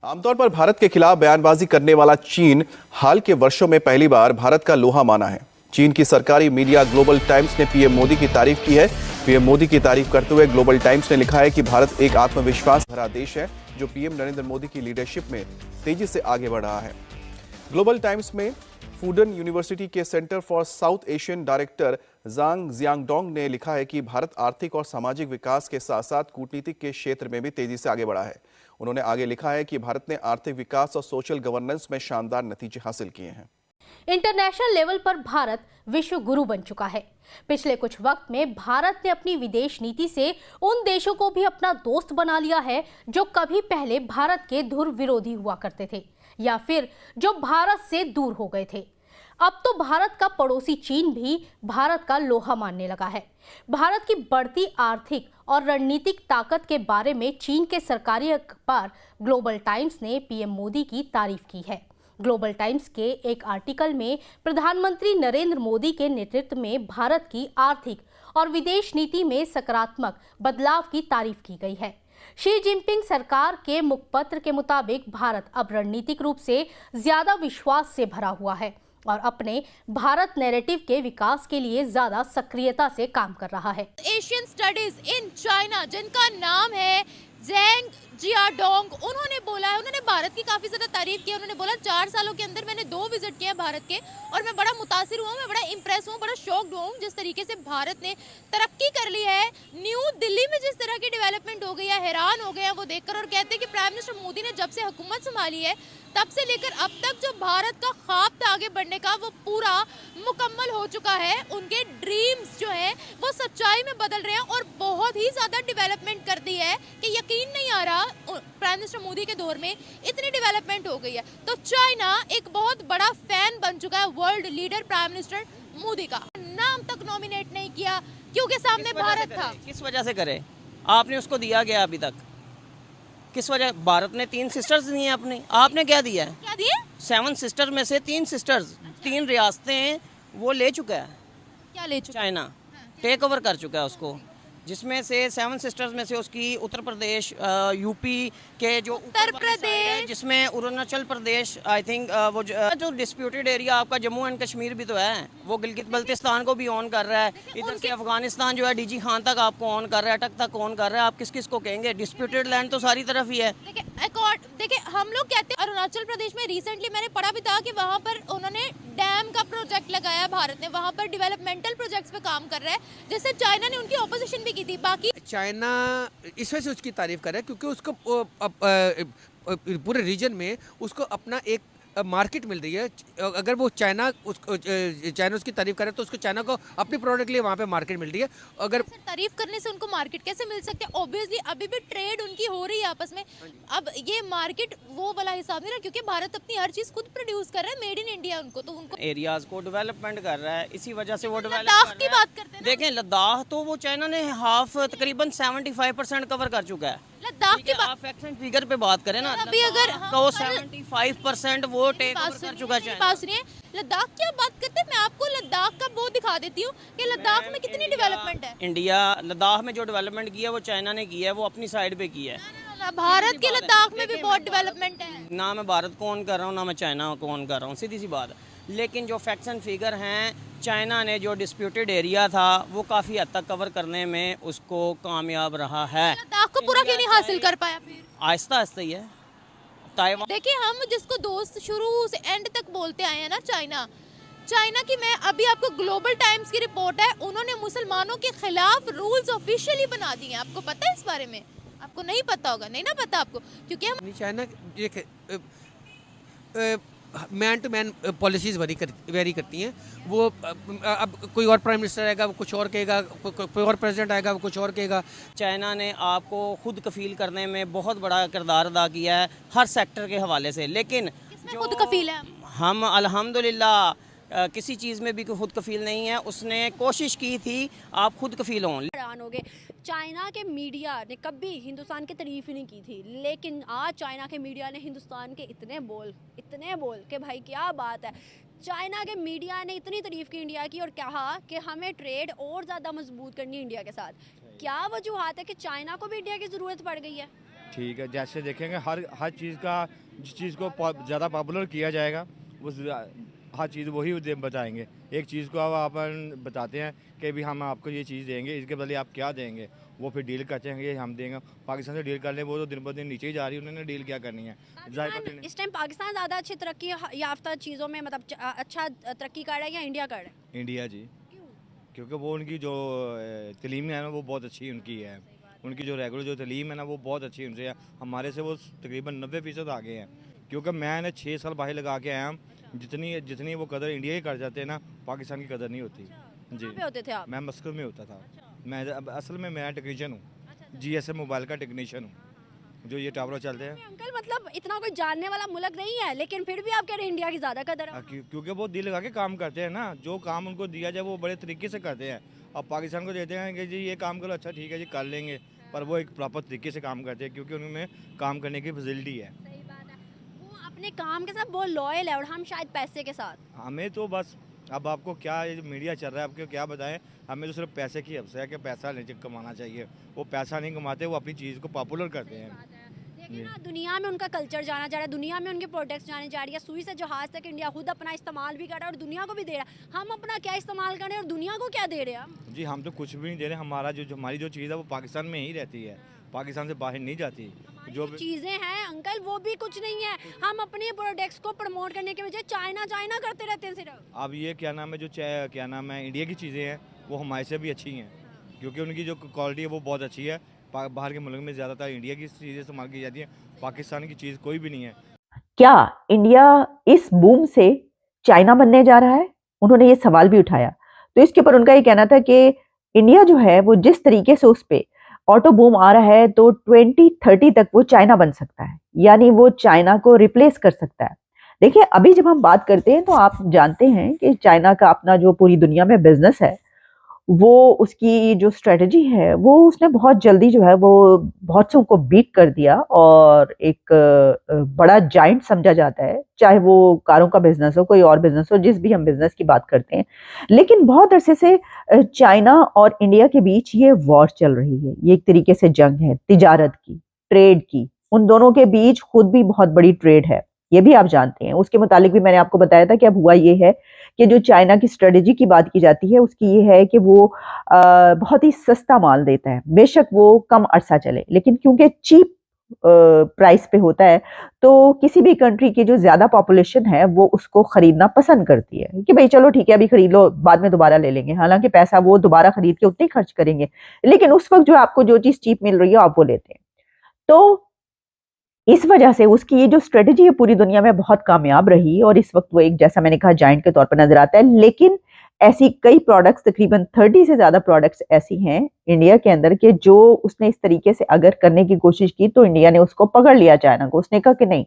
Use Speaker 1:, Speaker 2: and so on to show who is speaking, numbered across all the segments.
Speaker 1: आमतौर पर भारत के खिलाफ बयानबाजी करने वाला चीन हाल के वर्षों में पहली बार भारत का लोहा माना है। चीन की सरकारी मीडिया ग्लोबल टाइम्स ने पीएम मोदी की तारीफ की है। पीएम मोदी की तारीफ करते हुए ग्लोबल टाइम्स ने लिखा है कि भारत एक आत्मविश्वास भरा देश है जो पीएम नरेंद्र मोदी की लीडरशिप में तेजी से आगे बढ़ रहा है। ग्लोबल टाइम्स में फूडन यूनिवर्सिटी के centre for South Asian director Zhang Jiangdong ने लिखा है कि भारत आर्थिक और सामाजिक विकास के साथ साथ कूटनीतिक के क्षेत्र में भी तेजी से आगे बढ़ा है। उन्होंने आगे लिखा है कि भारत ने आर्थिक विकास और सोशल गवर्नेंस में शानदार नतीजे हासिल किए हैं।
Speaker 2: इंटरनेशनल लेवल पर भारत विश्व गुरु बन चुका है। पिछले कुछ वक्त में भारत ने अपनी विदेश नीति से उन देशों को भी अपना दोस्त बना लिया है जो कभी पहले भारत के धुर विरोधी हुआ करते थे या फिर जो भारत से दूर हो गए थे। अब तो भारत का पड़ोसी चीन भी भारत का लोहा मानने लगा है। भारत की बढ़ती आर्थिक और रणनीतिक ताकत के बारे में चीन के सरकारी अखबार ग्लोबल टाइम्स ने पीएम मोदी की तारीफ की है। ग्लोबल टाइम्स के एक आर्टिकल में प्रधानमंत्री नरेंद्र मोदी के नेतृत्व में भारत की आर्थिक और विदेश नीति में सकारात्मक बदलाव की तारीफ की गई है। शी जिनपिंग सरकार के मुखपत्र के मुताबिक भारत अब रणनीतिक रूप से ज्यादा विश्वास से भरा हुआ है और अपने भारत नैरेटिव के विकास के लिए ज्यादा सक्रियता से काम कर रहा है।
Speaker 3: एशियन स्टडीज इन चाइना, जिनका नाम है ज़ैंग जियांगडोंग, उन्होंने बोला है, उन्होंने भारत की काफ़ी ज़्यादा तारीफ की है। उन्होंने बोला 4 सालों के अंदर मैंने 2 विजिट किए हैं भारत के और मैं बड़ा मुतासिर हुआ, मैं बड़ा इम्प्रेस हुआ, बड़ा शॉक्ड हुआ जिस तरीके से भारत ने तरक्की कर ली है। न्यू दिल्ली में जिस तरह की डेवलपमेंट हो गई है, हैरान हो गए हैं वो देखकर और कहते हैं कि प्राइम मिनिस्टर मोदी ने जब से हुकूमत संभाली है तब से लेकर अब तक जो भारत का ख्वाब था आगे बढ़ने का वो पूरा मुकम्मल हो चुका है। उनके ड्रीम्स जो हैं वो सच्चाई में बदल रहे हैं और बहुत ही ज़्यादा डेवलपमेंट कर दी है कि यकीन नहीं आ रहा प्राइम मिनिस्टर मोदी के दौर में इतनी डेवलपमेंट हो गई है। तो चाइना एक बहुत बड़ा फैन बन चुका है world leader prime minister Modi का। नाम तक नॉमिनेट नहीं किया क्योंकि सामने भारत था।
Speaker 4: किस वजह से करे? आपने उसको दिया गया अभी तक? किस वजह? भारत ने 3 सिस्टर्स दी हैं अपनी, आपने क्या दिया है?
Speaker 3: क्या दिए?
Speaker 4: 7 सिस्टर में से 3 सिस्टर्स, 3 रियासतें वो ले चुका है।
Speaker 3: क्या ले चुका?
Speaker 4: चाइना टेक ओवर कर चुका है उसको, जिसमें से 7 सिस्टर्स में से उसकी उत्तर प्रदेश, यूपी के जो
Speaker 3: उत्तर प्रदेश,
Speaker 4: जिसमें अरुणाचल प्रदेश, आई थिंक वो जो डिस्प्यूटेड एरिया आपका जम्मू एंड कश्मीर भी तो है, वो गिलगित बल्तिस्तान को भी ऑन कर रहा है। इधर से अफगानिस्तान जो है डीजी खान तक आपको ऑन कर रहा है, टक तक ऑन कर रहा है। आप किस किस को कहेंगे? डिस्प्यूटेड लैंड तो सारी तरफ ही है।
Speaker 3: देखिए हम लोग कहते हैं अरुणाचल प्रदेश में रिसेंटली मैंने पढ़ा भी था कि वहाँ पर उन्होंने डैम का प्रोजेक्ट लगाया, भारत ने वहाँ पर डेवलपमेंटल प्रोजेक्ट्स पे काम कर रहा है, जिससे चाइना ने उनकी ऑपोजिशन भी की थी। बाकी
Speaker 5: चाइना इस वजह से उसकी तारीफ कर रहा है क्योंकि उसको पूरे रीजन में उसको अपना एक मार्केट मिल रही है। अगर वो चाइना उसकी तारीफ करे तो उसको चाइना को अपने प्रोडक्ट के लिए वहाँ पे मार्केट मिल रही है। अगर
Speaker 3: तारीफ करने से उनको मार्केट कैसे मिल सकते हैं? ऑब्वियसली अभी भी ट्रेड उनकी हो रही है आपस में। अब ये मार्केट वो वाला हिसाब नहीं रहा क्योंकि भारत अपनी हर चीज खुद प्रोड्यूस कर रहा है, मेड इन इंडिया। उनको
Speaker 4: एरियाज को डेवलपमेंट कर रहा है, इसी वजह से वो
Speaker 3: लद्दाख की बात करते हैं।
Speaker 4: देखें लद्दाख तो वो चाइना ने हाफ तकरीबन 75% कवर कर चुका है।
Speaker 3: लद्दाख की बात
Speaker 4: फिगर पे बात करें ना,
Speaker 3: अभी अगर
Speaker 4: तो 75% वो टेक ओवर कर चुका है।
Speaker 3: पास सुनिए, लद्दाख की आप बात करते हैं, मैं आपको लद्दाख का वो दिखा देती हूँ कि लद्दाख में कितनी डेवलपमेंट है।
Speaker 4: इंडिया लद्दाख में जो डेवलपमेंट की है वो चाइना ने की है, वो अपनी साइड पे की है।
Speaker 3: भारत के लद्दाख में भी बहुत डेवलपमेंट है।
Speaker 4: ना मैं भारत को ऑन कर रहा हूँ ना मैं चाइना को ऑन कर रहा हूँ, सीधी सी बात है। लेकिन जो फैक्ट्स एंड फिगर हैं, चाइना ने जो डिस्प्यूटेड एरिया था वो काफ़ी हद तक कवर करने में उसको कामयाब रहा है।
Speaker 3: लद्दाख को पूरा क्यों नहीं हासिल कर पाया? फिर
Speaker 4: आहिस्ता आहिस्ता ही है। ताइवान
Speaker 3: देखिए हम जिसको दोस्त शुरू से एंड तक बोलते आए हैं ना, चाइना की, मैं अभी आपको ग्लोबल टाइम्स की रिपोर्ट है, उन्होंने मुसलमानों के खिलाफ रूल्स ऑफिशियली बना दिए हैं। आपको पता है इस बारे में? आपको नहीं पता होगा, नहीं ना पता आपको, क्योंकि हम
Speaker 5: China man to man policies vary करती हैं। वो अब कोई और प्राइम मिनिस्टर आएगा वो कुछ और कहेगा, कोई और प्रेसिडेंट आएगा वो कुछ और कहेगा।
Speaker 4: चाइना ने आपको खुद कफील करने में बहुत बड़ा किरदार अदा किया है हर सेक्टर के हवाले से। लेकिन
Speaker 3: जो खुद कफील है,
Speaker 4: हम अल्हम्दुलिल्लाह किसी चीज़ में भी खुद कफील नहीं है। उसने कोशिश की थी आप खुद कफील हों।
Speaker 6: हैरान हो गए, चाइना के मीडिया ने कभी हिंदुस्तान की तारीफ ही नहीं की थी, लेकिन आज चाइना के मीडिया ने हिंदुस्तान के इतने बोल कि भाई क्या बात है। चाइना के मीडिया ने इतनी तारीफ की इंडिया की और कहा कि हमें ट्रेड और ज़्यादा मजबूत करनी है इंडिया के साथ। क्या वजूहत है कि चाइना को भी इंडिया की ज़रूरत पड़ गई है?
Speaker 7: ठीक है, जैसे देखेंगे हर चीज़ का, जिस चीज़ को ज़्यादा पॉपुलर किया जाएगा वो हर चीज़ वही बताएंगे। एक चीज़ को अब अपन बताते हैं कि भी हम आपको ये चीज़ देंगे, इसके बदले आप क्या देंगे, वो फिर डील करते हैं, ये हम देंगे। पाकिस्तान से डील कर ले, वो तो दिन ब दिन नीचे ही जा रही है, उन्होंने डील क्या करनी है।
Speaker 6: इस टाइम पाकिस्तान ज़्यादा अच्छी तरक्की याफ्ता चीज़ों में मतलब अच्छा तरक्की कर रहा है या इंडिया कर रहा है?
Speaker 7: इंडिया जी, क्योंकि वो उनकी जो तलीम है ना वो बहुत अच्छी उनकी है, उनकी जो रेगुलर जो तलीम है ना वो बहुत अच्छी उनसे है। हमारे से वो तकरीबन 90% आगे हैं, क्योंकि मैंने 6 साल बाहर लगा के आया हूँ। जितनी वो कदर इंडिया की कर जाते हैं ना, पाकिस्तान की कदर नहीं होती जी।
Speaker 6: कहाँ पे होते थे आप?
Speaker 7: मैं मस्को में होता था। मैं असल में मैं टेक्नीशियन हूँ, GSM मोबाइल का टेक्नीशियन हूँ, जो ये टावर चलते हैं।
Speaker 6: अंकल मतलब इतना कोई जानने वाला मुल्क नहीं है, लेकिन फिर भी आप कह रहे हैं इंडिया की ज़्यादा कदर है।
Speaker 7: क्योंकि वो दिल लगा के काम करते हैं ना, जो काम उनको दिया जाए वो बड़े तरीके से करते हैं। अब पाकिस्तान को देते हैं कि जी ये काम करो, अच्छा ठीक है जी कर लेंगे, पर वो एक प्रॉपर तरीके से काम करते हैं, क्योंकि उनमें काम करने की फैसिलिटी है।
Speaker 6: सही बात है, वो अपने काम के साथ बहुत लॉयल है और हम शायद पैसे के साथ।
Speaker 7: हमें तो बस अब आपको क्या ये मीडिया चल रहा है, आपको क्या बताएं, हमें तो सिर्फ पैसे की अफसर है कि पैसा नहीं कमाना चाहिए। वो पैसा नहीं कमाते, वो अपनी चीज़ को पॉपुलर करते हैं।
Speaker 6: देखिए ना, दुनिया में उनका कल्चर जाना जा रहा है, दुनिया में उनके प्रोडक्ट्स जाने जा रही है। सुई से जहाज तक इंडिया खुद अपना इस्तेमाल भी कर रहा है और दुनिया को भी दे रहा है। हम अपना क्या इस्तेमाल कर रहे हैं और दुनिया को क्या दे रहे हैं?
Speaker 7: जी हम तो कुछ भी नहीं दे रहे। हमारी जो चीज़ है वो पाकिस्तान में ही रहती है, पाकिस्तान से बाहर नहीं जाती। जो
Speaker 6: चीज़ें हैं अंकल वो भी कुछ नहीं है। हम अपने प्रोडक्ट्स को प्रमोट करने के बजाय चाइना करते रहते हैं सिर्फ।
Speaker 7: अब ये क्या नाम है, क्या नाम है, इंडिया की चीज़ें हैं वो हमारे से भी अच्छी हैं, क्योंकि उनकी जो क्वालिटी है वो बहुत अच्छी है। बाहर के मुल्क में ज़्यादातर इंडिया की चीज़ें इस्तेमाल की जाती हैं, पाकिस्तान की चीज़ कोई भी नहीं है।
Speaker 8: क्या इंडिया इस बूम से चाइना बनने जा रहा है? उन्होंने ये सवाल भी उठाया। तो इसके ऊपर उनका ये कहना था कि इंडिया जो है वो जिस तरीके से उस पे ऑटो बूम आ रहा है तो 2030 तक वो चाइना बन सकता है, यानी वो चाइना को रिप्लेस कर सकता है। देखिए अभी जब हम बात करते हैं तो आप जानते हैं कि चाइना का अपना जो पूरी दुनिया में बिजनेस है, वो उसकी जो स्ट्रेटजी है वो उसने बहुत जल्दी जो है वो बहुत से उनको बीट कर दिया और एक बड़ा जाइंट समझा जाता है, चाहे वो कारों का बिजनेस हो, कोई और बिजनेस हो, जिस भी हम बिजनेस की बात करते हैं। लेकिन बहुत अरसे से चाइना और इंडिया के बीच ये वॉर चल रही है, ये एक तरीके से जंग है तिजारत की, ट्रेड की। उन दोनों के बीच खुद भी बहुत बड़ी ट्रेड है, ये भी आप जानते हैं। उसके मुतालिक भी मैंने आपको बताया था कि अब हुआ ये है कि जो चाइना की स्ट्रेटजी की बात की जाती है उसकी ये है कि वो बहुत ही सस्ता माल देता है, बेशक वो कम अरसा चले, लेकिन क्योंकि चीप प्राइस पे होता है तो किसी भी कंट्री की जो ज्यादा पॉपुलेशन है वो उसको खरीदना पसंद करती है कि भाई चलो ठीक है अभी खरीद लो, बाद में दोबारा ले लेंगे। हालांकि पैसा वो दोबारा खरीद के उतने खर्च करेंगे, लेकिन उस वक्त जो आपको जो चीज चीप मिल रही है आप वो लेते हैं। तो इस वजह से उसकी ये जो स्ट्रेटजी है पूरी दुनिया में बहुत कामयाब रही और इस वक्त वो एक, जैसा मैंने कहा, जाइंट के तौर पर नजर आता है। लेकिन ऐसी कई प्रोडक्ट्स, तकरीबन 30 से ज्यादा प्रोडक्ट्स ऐसी हैं इंडिया के अंदर के जो उसने इस तरीके से अगर करने की कोशिश की तो इंडिया ने उसको पकड़ लिया चाइना को। उसने कहा कि नहीं,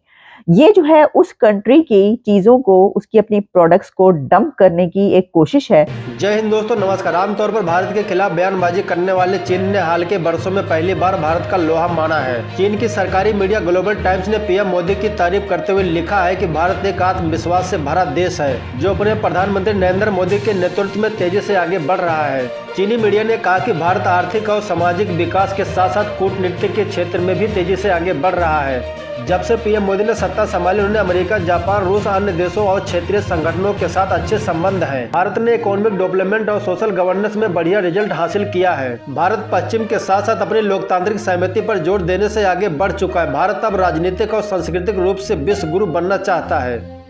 Speaker 8: ये जो है उस कंट्री की चीजों को, उसकी अपनी प्रोडक्ट्स को डंप करने की एक कोशिश है।
Speaker 9: जय हिंद दोस्तों, नमस्कार। आमतौर पर भारत के खिलाफ बयानबाजी करने वाले चीन ने हाल के वर्षों में पहली बार भारत का लोहा माना है। चीन की सरकारी मीडिया ग्लोबल टाइम्स ने पीएम मोदी की तारीफ करते हुए लिखा है कि भारत एक आत्मविश्वास से भरा देश है जो अपने प्रधानमंत्री नरेंद्र मोदी के नेतृत्व में तेजी से आगे बढ़ रहा है। चीनी मीडिया ने कहा कि भारत आर्थिक और सामाजिक विकास के साथ साथ कूटनीति के क्षेत्र में भी तेजी से आगे बढ़ रहा है। जब से पीएम मोदी ने सत्ता संभाली उन्होंने अमेरिका, जापान, रूस, अन्य देशों और क्षेत्रीय संगठनों के साथ अच्छे संबंध हैं। भारत ने इकोनॉमिक डेवलपमेंट और सोशल गवर्नेंस में बढ़िया रिजल्ट हासिल किया है। भारत पश्चिम के साथ साथ अपनी लोकतांत्रिक सहमति पर जोर देने से आगे बढ़ चुका है। भारत अब राजनीतिक और सांस्कृतिक रूप से विश्व गुरु बनना चाहता है।